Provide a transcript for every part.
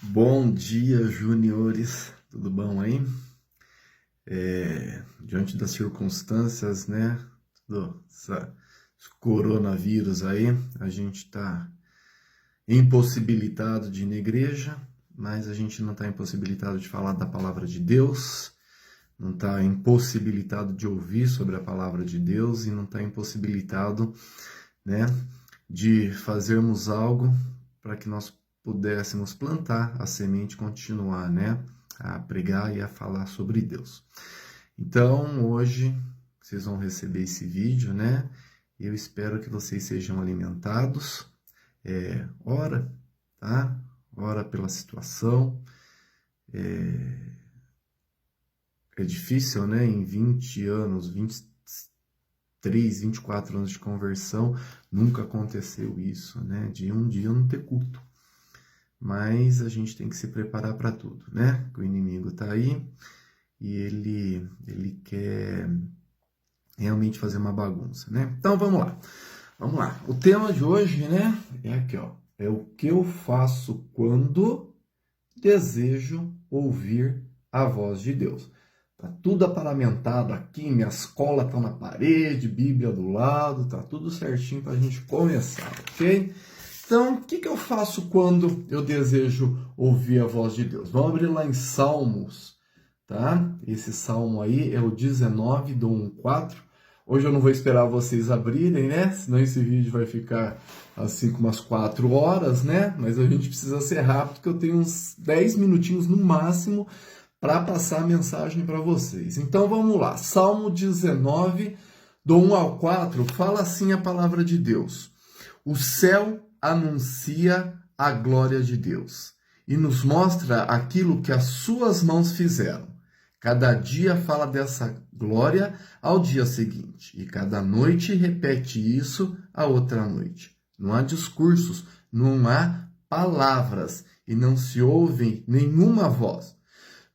Bom dia, juniores, tudo bom aí? Diante das circunstâncias, né, esse coronavírus aí, a gente tá impossibilitado de ir na igreja, mas a gente não está impossibilitado de falar da palavra de Deus, não está impossibilitado de ouvir sobre a palavra de Deus e não está impossibilitado, né, de fazermos algo para que nós pudéssemos plantar a semente e continuar, né, a pregar e a falar sobre Deus. Então, hoje, vocês vão receber esse vídeo, né? Eu espero que vocês sejam alimentados. Ora, tá? Ora pela situação. É difícil, né? Em 20 anos, 23, 24 anos de conversão, nunca aconteceu isso, né? De um dia não ter culto. Mas a gente tem que se preparar para tudo, né? O inimigo está aí e ele quer realmente fazer uma bagunça, né? Então vamos lá. Vamos lá. O tema de hoje, né, é aqui, ó. É o que eu faço quando desejo ouvir a voz de Deus. Tá tudo aparamentado aqui, minhas colas estão na parede, Bíblia do lado, tá tudo certinho para a gente começar, ok? Então, o que eu faço quando eu desejo ouvir a voz de Deus? Vamos abrir lá em Salmos, tá? Esse salmo aí é o 19, do 1:4. Hoje eu não vou esperar vocês abrirem, né? Senão esse vídeo vai ficar assim com umas 4 horas, né? Mas a gente precisa ser rápido, porque eu tenho uns 10 minutinhos no máximo para passar a mensagem para vocês. Então vamos lá. Salmo 19, do 1 ao 4, fala assim a palavra de Deus. O céu anuncia a glória de Deus e nos mostra aquilo que as suas mãos fizeram. Cada dia fala dessa glória ao dia seguinte, e cada noite repete isso à outra noite. Não há discursos, não há palavras, e não se ouve nenhuma voz.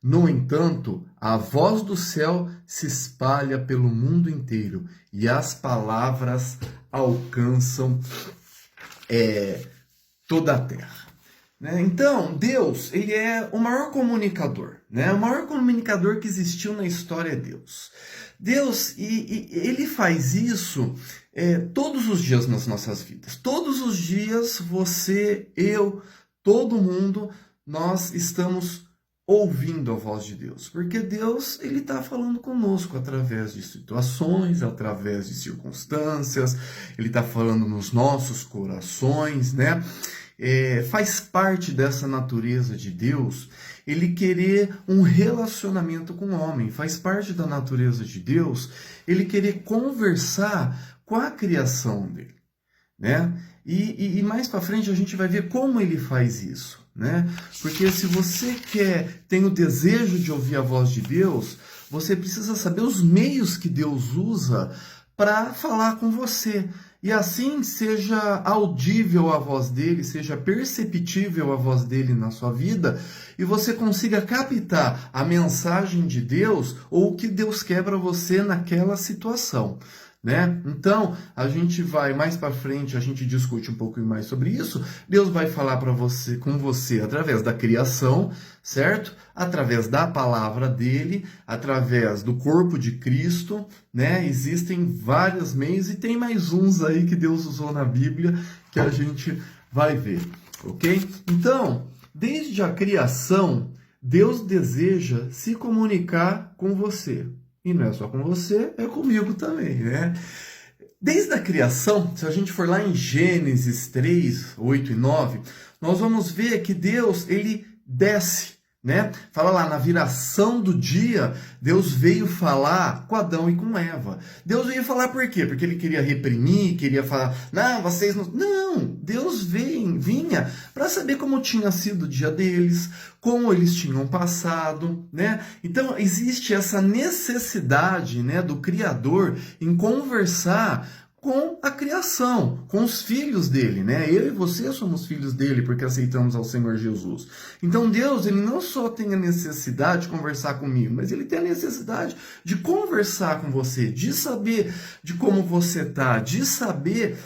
No entanto, a voz do céu se espalha pelo mundo inteiro, e as palavras alcançam toda a terra. Né? Então, Deus, ele é o maior comunicador. Né? O maior comunicador que existiu na história é Deus. Deus, ele faz isso todos os dias nas nossas vidas. Todos os dias, você, eu, todo mundo, nós estamos ouvindo a voz de Deus. Porque Deus, ele está falando conosco através de situações, através de circunstâncias, ele está falando nos nossos corações, né? Faz parte dessa natureza de Deus ele querer um relacionamento com o homem, faz parte da natureza de Deus ele querer conversar com a criação dele, né? E mais para frente a gente vai ver como ele faz isso, né? Porque se você tem o desejo de ouvir a voz de Deus, você precisa saber os meios que Deus usa para falar com você. E assim seja audível a voz dele, seja perceptível a voz dele na sua vida, e você consiga captar a mensagem de Deus ou o que Deus quer para você naquela situação. Né? Então, a gente vai mais para frente, a gente discute um pouco mais sobre isso. Deus vai falar com você através da criação, certo? Através da palavra dele, através do corpo de Cristo, né? Existem vários meios e tem mais uns aí que Deus usou na Bíblia que a gente vai ver, ok? Então, desde a criação, Deus deseja se comunicar com você. E não é só com você, é comigo também, né? Desde a criação, se a gente for lá em Gênesis 3, 8 e 9, nós vamos ver que Deus, ele desce, né? Fala lá, na viração do dia, Deus veio falar com Adão e com Eva. Deus veio falar por quê? Porque ele queria reprimir, queria falar, não, vocês não... Não, Deus vinha para saber como tinha sido o dia deles, como eles tinham passado, né? Então, existe essa necessidade, né, do Criador em conversar com a criação, com os filhos dele, né? Eu e você somos filhos dele porque aceitamos ao Senhor Jesus. Então Deus, ele não só tem a necessidade de conversar comigo, mas ele tem a necessidade de conversar com você, de saber de como você tá, de saber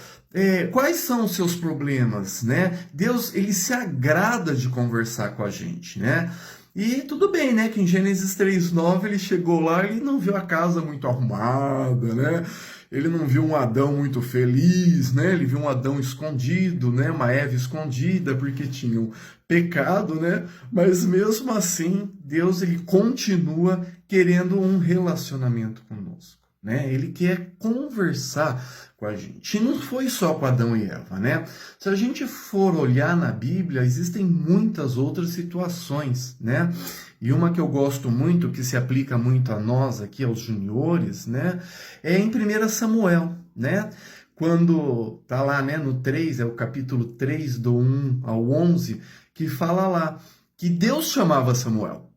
quais são os seus problemas, né? Deus, ele se agrada de conversar com a gente, né? E tudo bem, né, que em Gênesis 3:9 ele chegou lá e não viu a casa muito arrumada, né? Ele não viu um Adão muito feliz, né? Ele viu um Adão escondido, né? Uma Eva escondida porque tinham pecado, né? Mas mesmo assim, Deus ele continua querendo um relacionamento conosco, né? Ele quer conversar com a gente. E não foi só com Adão e Eva, né? Se a gente for olhar na Bíblia, existem muitas outras situações, né? E uma que eu gosto muito, que se aplica muito a nós aqui, aos juniores, né? É em 1 Samuel, né? Quando tá lá, né, no 3, é o capítulo 3, do 1 ao 11, que fala lá que Deus chamava Samuel,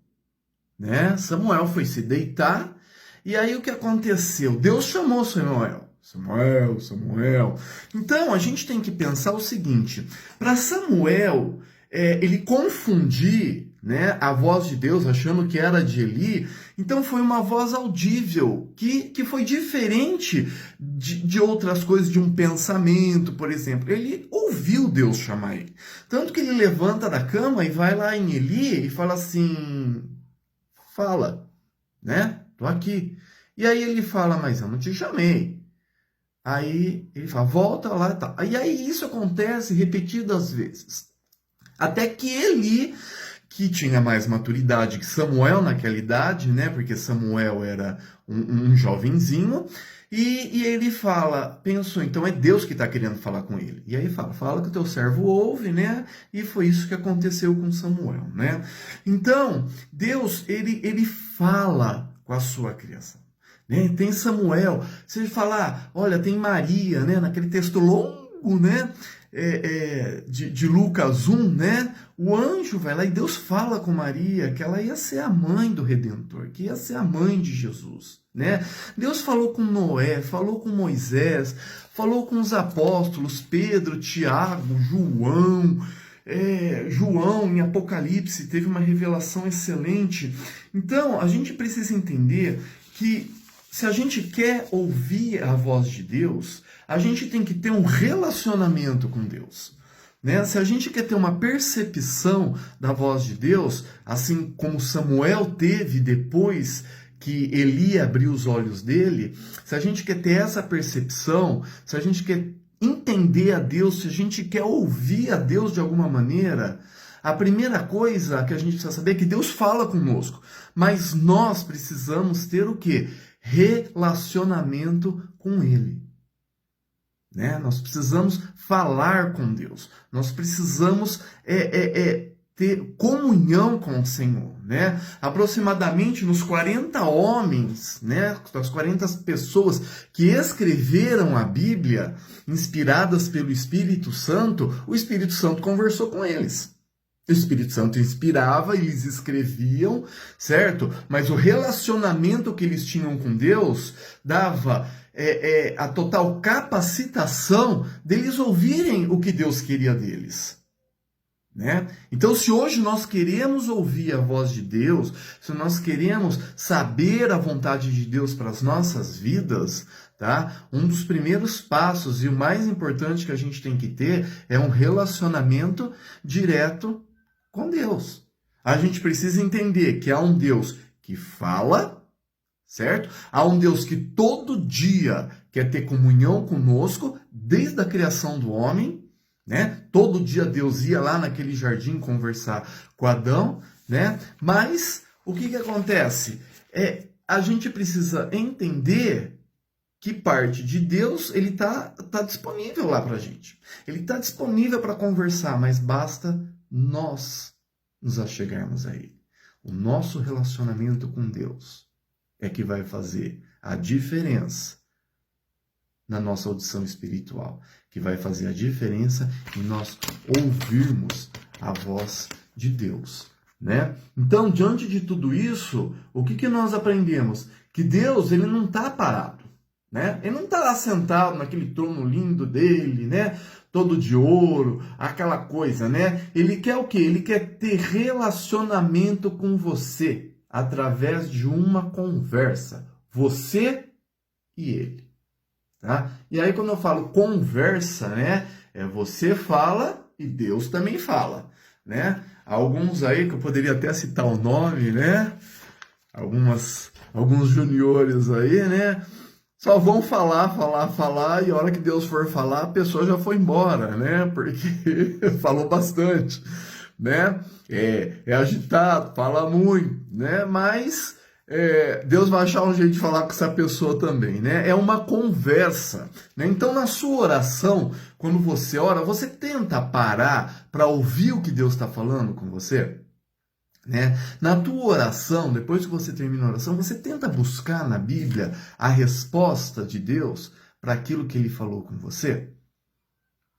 né? Samuel foi se deitar, e aí o que aconteceu? Deus chamou Samuel. Samuel, Samuel. Então, a gente tem que pensar o seguinte, para Samuel, ele confundir, né, a voz de Deus, achando que era de Eli, então foi uma voz audível, que foi diferente de outras coisas, de um pensamento, por exemplo. Ele ouviu Deus chamar ele. Tanto que ele levanta da cama e vai lá em Eli e fala assim, fala, né, tô aqui. E aí ele fala, mas eu não te chamei. Aí ele fala, volta lá e tal. E aí isso acontece repetidas vezes. Até que Eli, que tinha mais maturidade que Samuel naquela idade, né? Porque Samuel era um jovenzinho, e ele fala, pensou, então é Deus que está querendo falar com ele. E aí fala que o teu servo ouve, né? E foi isso que aconteceu com Samuel, né? Então, Deus, ele fala com a sua criação. Né? Tem Samuel, você fala, olha, tem Maria, né? Naquele texto longo, né? De Lucas 1, né? O anjo vai lá e Deus fala com Maria que ela ia ser a mãe do Redentor, que ia ser a mãe de Jesus, né? Deus falou com Noé, falou com Moisés, falou com os apóstolos, Pedro, Tiago, João em Apocalipse teve uma revelação excelente. Então, a gente precisa entender que se a gente quer ouvir a voz de Deus, a gente tem que ter um relacionamento com Deus, né? Se a gente quer ter uma percepção da voz de Deus, assim como Samuel teve depois que Eli abriu os olhos dele, se a gente quer ter essa percepção, se a gente quer entender a Deus, se a gente quer ouvir a Deus de alguma maneira, a primeira coisa que a gente precisa saber é que Deus fala conosco, mas nós precisamos ter o quê? Relacionamento com Ele. Né? Nós precisamos falar com Deus. Nós precisamos ter comunhão com o Senhor. Né? Aproximadamente nos 40 homens, né, das 40 pessoas que escreveram a Bíblia, inspiradas pelo Espírito Santo, o Espírito Santo conversou com eles. O Espírito Santo inspirava, eles escreviam, certo? Mas o relacionamento que eles tinham com Deus dava a total capacitação deles ouvirem o que Deus queria deles. Né? Então, se hoje nós queremos ouvir a voz de Deus, se nós queremos saber a vontade de Deus para as nossas vidas, tá? Um dos primeiros passos e o mais importante que a gente tem que ter é um relacionamento direto com Deus. A gente precisa entender que há um Deus que fala, certo? Há um Deus que todo dia quer ter comunhão conosco, desde a criação do homem, né? Todo dia Deus ia lá naquele jardim conversar com Adão, né? Mas o que acontece? A gente precisa entender que parte de Deus ele tá disponível lá para a gente. Ele está disponível para conversar, mas basta nós nos achegarmos a Ele. O nosso relacionamento com Deus é que vai fazer a diferença na nossa audição espiritual, que vai fazer a diferença em nós ouvirmos a voz de Deus, né? Então, diante de tudo isso, o que nós aprendemos? Que Deus, ele não está parado, né? Ele não está lá sentado naquele trono lindo dele, né? Todo de ouro, aquela coisa, né? Ele quer o quê? Ele quer ter relacionamento com você através de uma conversa, você e ele. tá? E aí quando eu falo conversa, né, você fala e Deus também fala, né? Alguns aí que eu poderia até citar o nome, né? Alguns juniores aí, né? Só vão falar, e a hora que Deus for falar, a pessoa já foi embora, né? Porque falou bastante, né? É agitado, fala muito, né? Mas Deus vai achar um jeito de falar com essa pessoa também, né? É uma conversa, né? Então, na sua oração, quando você ora, você tenta parar para ouvir o que Deus está falando com você? Né? Na tua oração, depois que você termina a oração, você tenta buscar na Bíblia a resposta de Deus para aquilo que ele falou com você?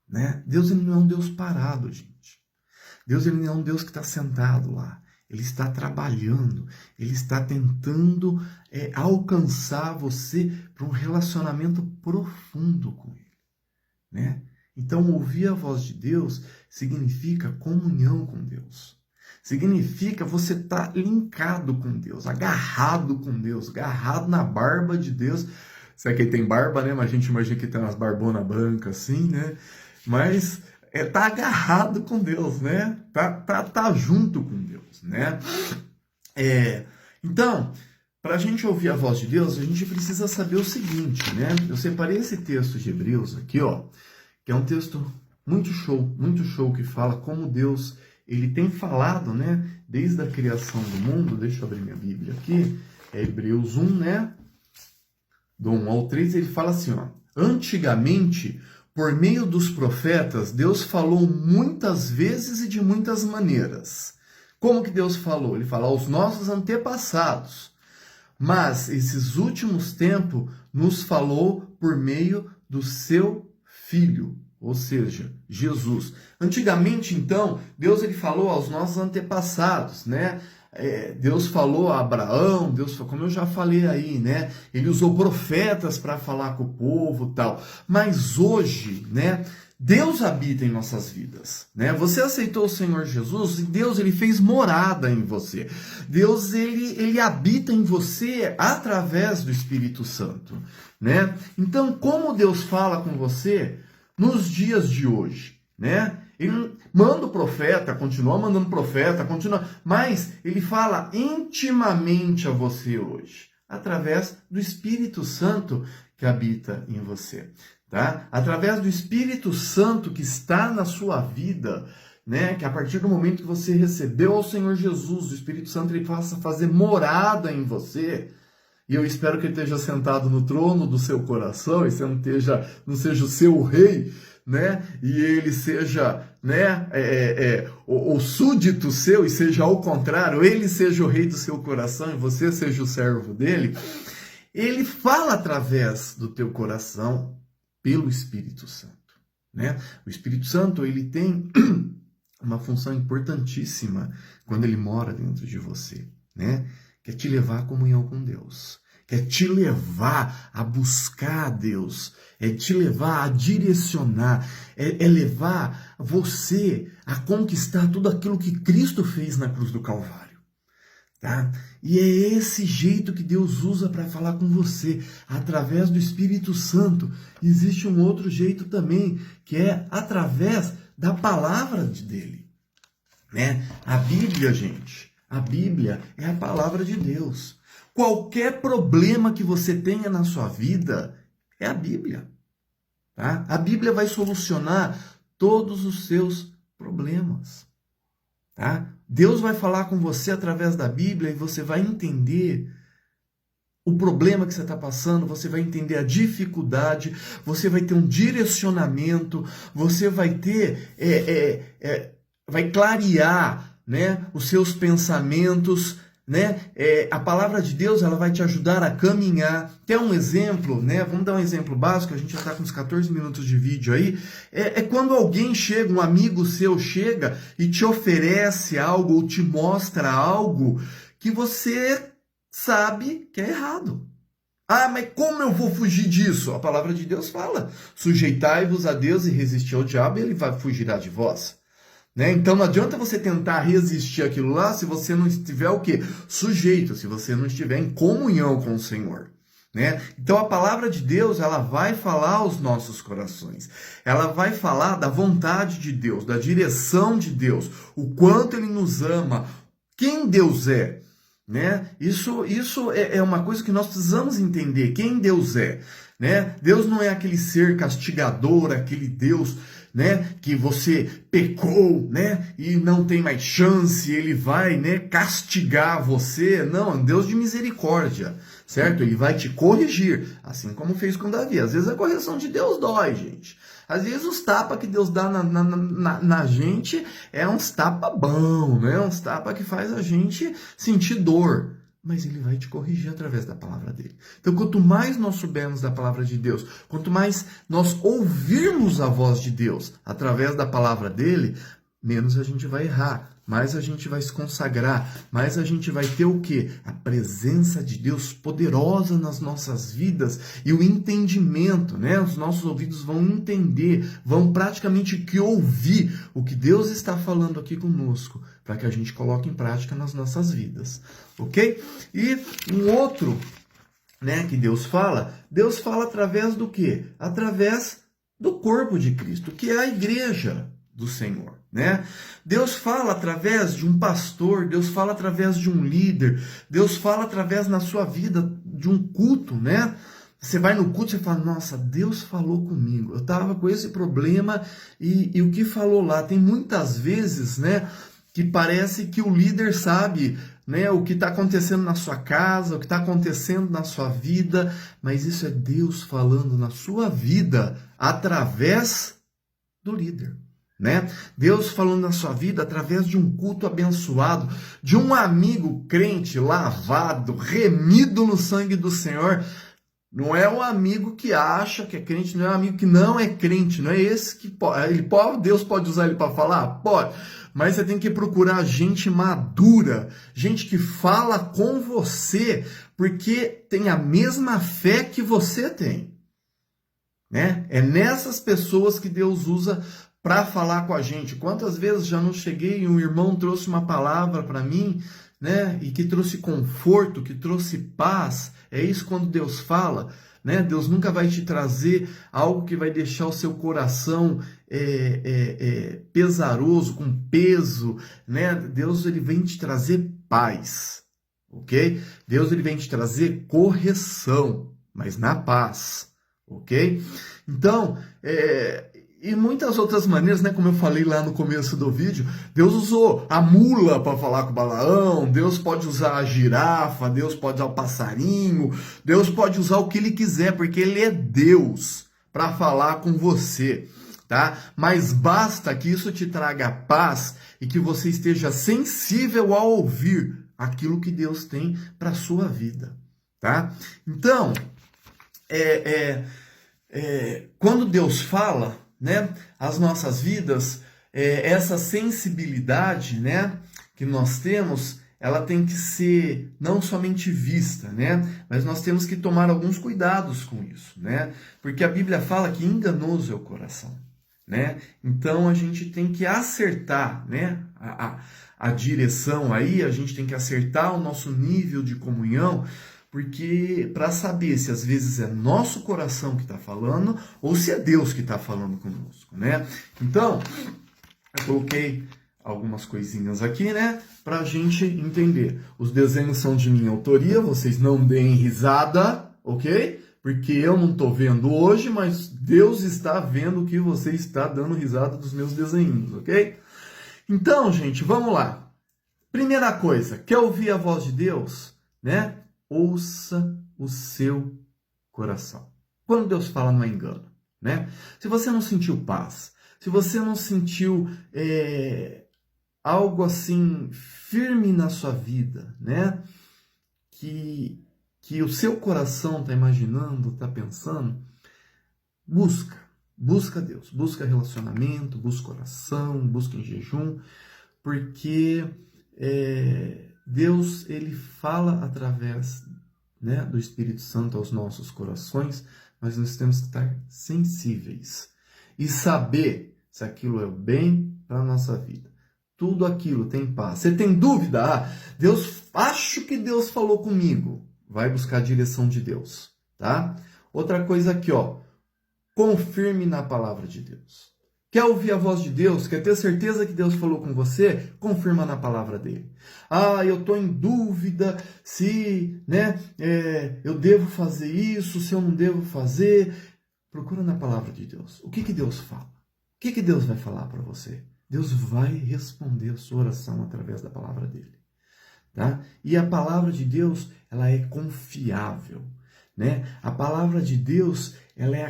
Né? Deus ele não é um Deus parado, gente. Deus ele não é um Deus que está sentado lá. Ele está trabalhando, ele está tentando alcançar você para um relacionamento profundo com ele. Né? Então, ouvir a voz de Deus significa comunhão com Deus. Significa você estar linkado com Deus, agarrado com Deus, agarrado na barba de Deus. Será que ele tem barba, né? Mas a gente imagina que tem umas barbonas brancas assim, né? Mas tá agarrado com Deus, né? Tá junto com Deus, né? Então, para a gente ouvir a voz de Deus, a gente precisa saber o seguinte, né? Eu separei esse texto de Hebreus aqui, ó, que é um texto muito show, que fala como Deus ele tem falado, né, desde a criação do mundo. Deixa eu abrir minha Bíblia aqui, é Hebreus 1, né, do 1 ao 3, ele fala assim, ó, antigamente, por meio dos profetas, Deus falou muitas vezes e de muitas maneiras. Como que Deus falou? Ele fala aos nossos antepassados, mas esses últimos tempos nos falou por meio do seu Filho, ou seja, Jesus. Antigamente, então, Deus ele falou aos nossos antepassados, né? Deus falou a Abraão, como eu já falei aí, né? Ele usou profetas para falar com o povo, tal. Mas hoje, né? Deus habita em nossas vidas, né? Você aceitou o Senhor Jesus e Deus ele fez morada em você. Deus ele habita em você através do Espírito Santo, né? Então, como Deus fala com você nos dias de hoje, né? Ele manda o profeta, continua mandando profeta, mas ele fala intimamente a você hoje, através do Espírito Santo que habita em você, tá? Através do Espírito Santo que está na sua vida, né? Que a partir do momento que você recebeu ao Senhor Jesus, o Espírito Santo ele faça fazer morada em você. E eu espero que ele esteja sentado no trono do seu coração, e você não seja o seu rei, né? E ele seja, né, o súdito seu, e seja ao contrário, ele seja o rei do seu coração e você seja o servo dele. Ele fala através do teu coração pelo Espírito Santo, né? O Espírito Santo, ele tem uma função importantíssima quando ele mora dentro de você, né? Quer te levar à comunhão com Deus, quer te levar a buscar a Deus, é te levar a direcionar, é levar você a conquistar tudo aquilo que Cristo fez na cruz do Calvário, tá? E é esse jeito que Deus usa para falar com você, através do Espírito Santo. Existe um outro jeito também, que é através da palavra dele, né? A Bíblia, gente, a Bíblia é a palavra de Deus. Qualquer problema que você tenha na sua vida, é a Bíblia. Tá? A Bíblia vai solucionar todos os seus problemas. Tá? Deus vai falar com você através da Bíblia e você vai entender o problema que você está passando, você vai entender a dificuldade, você vai ter um direcionamento, você vai ter, vai clarear, né, os seus pensamentos, né? A palavra de Deus ela vai te ajudar a caminhar. Quer um exemplo, né? Vamos dar um exemplo básico, a gente já está com uns 14 minutos de vídeo aí. Quando alguém chega, um amigo seu chega e te oferece algo ou te mostra algo que você sabe que é errado. Ah, mas como eu vou fugir disso? A palavra de Deus fala: sujeitai-vos a Deus e resistir ao diabo, e ele vai fugirá de vós. Né? Então não adianta você tentar resistir aquilo lá se você não estiver o quê? Sujeito, se você não estiver em comunhão com o Senhor. né? Então a palavra de Deus, ela vai falar aos nossos corações. Ela vai falar da vontade de Deus, da direção de Deus, o quanto Ele nos ama, quem Deus é, né? Isso é uma coisa que nós precisamos entender, quem Deus é, né? Deus não é aquele ser castigador, aquele Deus, né, que você pecou, né, e não tem mais chance, ele vai, né, castigar você. Não, é um Deus de misericórdia, certo? Ele vai te corrigir, assim como fez com Davi. Às vezes a correção de Deus dói, gente. Às vezes os tapas que Deus dá na gente é uns tapa bom, né? Uns tapa que faz a gente sentir dor. Mas Ele vai te corrigir através da palavra dele. Então, quanto mais nós soubermos da palavra de Deus, quanto mais nós ouvirmos a voz de Deus através da palavra dele, menos a gente vai errar, mais a gente vai se consagrar, mais a gente vai ter o quê? A presença de Deus poderosa nas nossas vidas e o entendimento, né? Os nossos ouvidos vão entender, vão praticamente que ouvir o que Deus está falando aqui conosco, para que a gente coloque em prática nas nossas vidas, ok? E um outro, né, que Deus fala através do quê? Através do corpo de Cristo, que é a igreja do Senhor, né? Deus fala através de um pastor, Deus fala através de um líder, Deus fala através na sua vida de um culto, né? Você vai no culto e fala, nossa, Deus falou comigo, eu estava com esse problema e o que falou lá? Tem muitas vezes, né, que parece que o líder sabe, né, o que está acontecendo na sua casa, o que está acontecendo na sua vida, mas isso é Deus falando na sua vida através do líder, né? Deus falando na sua vida através de um culto abençoado, de um amigo crente, lavado, remido no sangue do Senhor. Não é um amigo que acha que é crente, não é um amigo que não é crente, não é esse que pode, Deus pode usar ele para falar? Pode. Mas você tem que procurar gente madura, gente que fala com você, porque tem a mesma fé que você tem, né? É nessas pessoas que Deus usa para falar com a gente. Quantas vezes já não cheguei e um irmão trouxe uma palavra para mim, né? E que trouxe conforto, que trouxe paz. É isso quando Deus fala, né? Deus nunca vai te trazer algo que vai deixar o seu coração pesaroso, com peso, né? Deus, ele vem te trazer paz, ok? Deus, ele vem te trazer correção, mas na paz, ok? Então, e muitas outras maneiras, né? Como eu falei lá no começo do vídeo, Deus usou a mula para falar com Balaão, Deus pode usar a girafa, Deus pode usar o passarinho, Deus pode usar o que ele quiser, porque ele é Deus para falar com você, tá? Mas basta que isso te traga paz e que você esteja sensível a ouvir aquilo que Deus tem para a sua vida, tá? Então, quando Deus fala, né, as nossas vidas, essa sensibilidade, né, que nós temos, ela tem que ser não somente vista, né, mas nós temos que tomar alguns cuidados com isso, né, porque a Bíblia fala que enganoso é o coração, né, então a gente tem que acertar, né, a direção aí, a gente tem que acertar o nosso nível de comunhão, porque para saber se às vezes é nosso coração que está falando ou se é Deus que está falando conosco, né? Então, eu coloquei algumas coisinhas aqui, né? Para a gente entender. Os desenhos são de minha autoria, vocês não deem risada, ok? Porque eu não estou vendo hoje, mas Deus está vendo que você está dando risada dos meus desenhos, ok? Então, gente, vamos lá. Primeira coisa, quer ouvir a voz de Deus, né? Ouça o seu coração. Quando Deus fala, não é engano, né? Se você não sentiu paz, se você não sentiu algo assim firme na sua vida, né? Que o seu coração está imaginando, está pensando, busca Deus, busca relacionamento, busca oração, busca em jejum, porque Deus, ele fala através, né, do Espírito Santo aos nossos corações, mas nós temos que estar sensíveis e saber se aquilo é o bem para a nossa vida. Tudo aquilo tem paz. Você tem dúvida? Acho que Deus falou comigo. Vai buscar a direção de Deus. tá? Outra coisa aqui, ó, confirme na palavra de Deus. Quer ouvir a voz de Deus? Quer ter certeza que Deus falou com você? Confirma na palavra dele. Ah, eu estou em dúvida se, né, eu devo fazer isso, se eu não devo fazer. Procura na palavra de Deus. O que Deus fala? O que Deus vai falar para você? Deus vai responder a sua oração através da palavra dele. Tá? E a palavra de Deus, ela é confiável, né? A palavra de Deus, ela é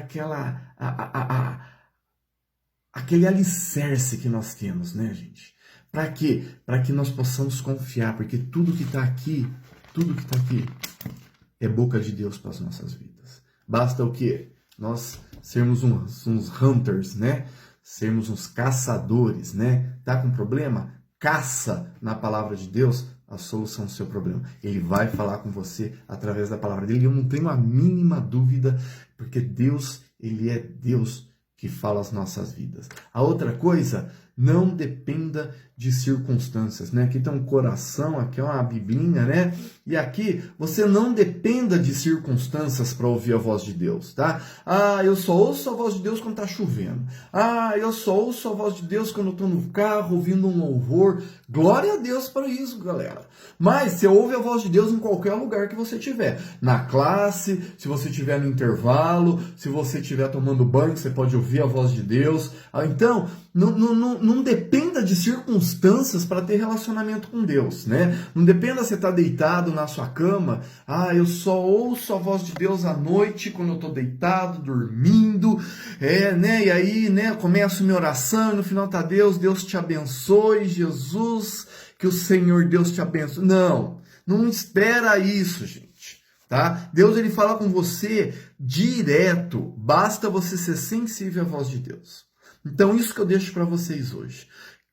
aquele alicerce que nós temos, né, gente? Para quê? Para que nós possamos confiar, porque tudo que está aqui é boca de Deus para as nossas vidas. Basta o quê? Nós sermos uns hunters, né? Sermos uns caçadores, né? Tá com problema? Caça na palavra de Deus a solução do seu problema. Ele vai falar com você através da palavra dele. Eu não tenho a mínima dúvida, porque Deus, ele é Deus que fala as nossas vidas. A outra coisa, não dependa de circunstâncias, né? Aqui tem um coração, aqui é uma biblinha, né? E aqui, você não dependa de circunstâncias para ouvir a voz de Deus, tá? Ah, eu só ouço a voz de Deus quando tá chovendo. Ah, eu só ouço a voz de Deus quando eu tô no carro, ouvindo um louvor. Glória a Deus para isso, galera. Mas você ouve a voz de Deus em qualquer lugar que você estiver. Na classe, se você estiver no intervalo, se você estiver tomando banho, você pode ouvir a voz de Deus. Então, não dependa de circunstâncias para ter relacionamento com Deus, né? Não dependa você estar deitado na sua cama. Ah, eu só ouço a voz de Deus à noite, quando eu estou deitado, dormindo, né? E aí, né, começo minha oração e no final tá Deus te abençoe, Jesus, que o Senhor Deus te abençoe. Não espera isso, gente, tá? Deus, ele fala com você direto, basta você ser sensível à voz de Deus. Então, isso que eu deixo para vocês hoje.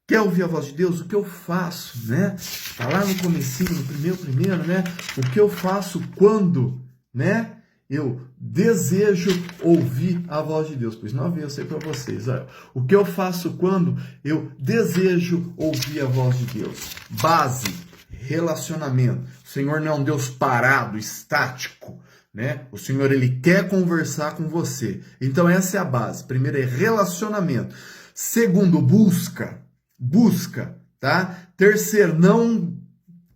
Quer ouvir a voz de Deus? O que eu faço, né? Tá lá no comecinho, no primeiro, né? O que eu faço quando, né? Eu desejo ouvir a voz de Deus. Pois não, eu sei para vocês. Olha, o que eu faço quando eu desejo ouvir a voz de Deus? Base, relacionamento. O Senhor não é um Deus parado, estático, né? O Senhor, ele quer conversar com você. Então essa é a base. Primeiro é relacionamento. Segundo, busca, tá? Terceiro,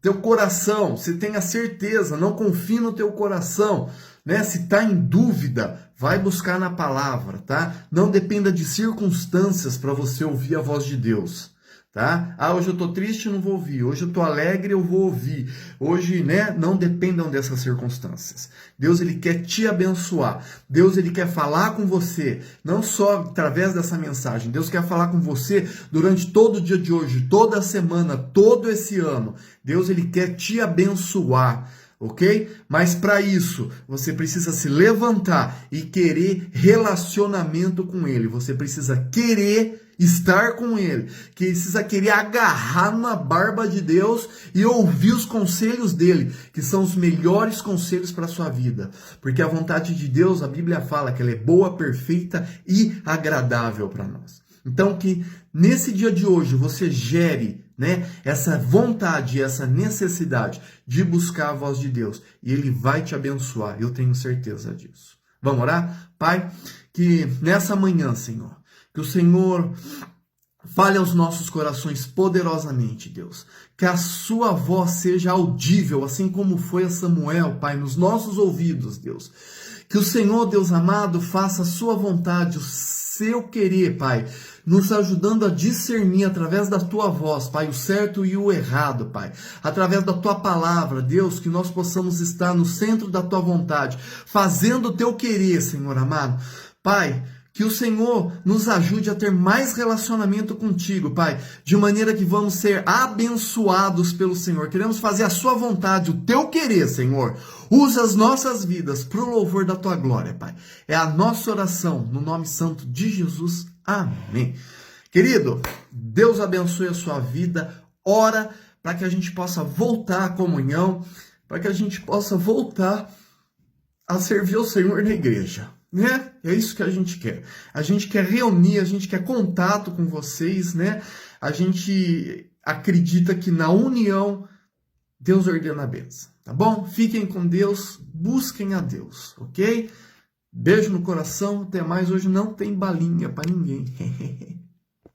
teu coração, você tenha certeza, não confie no teu coração, né? Se está em dúvida, vai buscar na palavra, tá? Não dependa de circunstâncias para você ouvir a voz de Deus. Tá? Ah, hoje eu tô triste, não vou ouvir. Hoje eu tô alegre, eu vou ouvir. Hoje, né, não dependam dessas circunstâncias. Deus, ele quer te abençoar. Deus, ele quer falar com você, não só através dessa mensagem. Deus quer falar com você durante todo o dia de hoje, toda a semana, todo esse ano. Deus, ele quer te abençoar. Ok? Mas para isso, você precisa se levantar e querer relacionamento com ele. Você precisa querer estar com ele, que precisa querer agarrar na barba de Deus e ouvir os conselhos dele, que são os melhores conselhos para a sua vida. Porque a vontade de Deus, a Bíblia fala que ela é boa, perfeita e agradável para nós. Então que nesse dia de hoje você gere, né, essa vontade, essa necessidade de buscar a voz de Deus, e ele vai te abençoar, eu tenho certeza disso. Vamos orar? Pai, que nessa manhã, Senhor, que o Senhor fale aos nossos corações poderosamente, Deus. Que a sua voz seja audível, assim como foi a Samuel, Pai, nos nossos ouvidos, Deus. Que o Senhor, Deus amado, faça a sua vontade, o seu querer, Pai, nos ajudando a discernir através da tua voz, Pai, o certo e o errado, Pai. Através da tua palavra, Deus, que nós possamos estar no centro da tua vontade, fazendo o teu querer, Senhor amado. Pai, que o Senhor nos ajude a ter mais relacionamento contigo, Pai, de maneira que vamos ser abençoados pelo Senhor. Queremos fazer a sua vontade, o teu querer, Senhor. Usa as nossas vidas para o louvor da tua glória, Pai. É a nossa oração, no nome santo de Jesus. Amém. Querido, Deus abençoe a sua vida. Ora para que a gente possa voltar à comunhão, para que a gente possa voltar a servir ao Senhor na igreja. Né? É isso que a gente quer. A gente quer reunir, a gente quer contato com vocês, né? A gente acredita que na união Deus ordena a bênção, Tá bom? Fiquem com Deus, busquem a Deus, ok? Beijo no coração, até mais. Hoje não tem balinha para ninguém.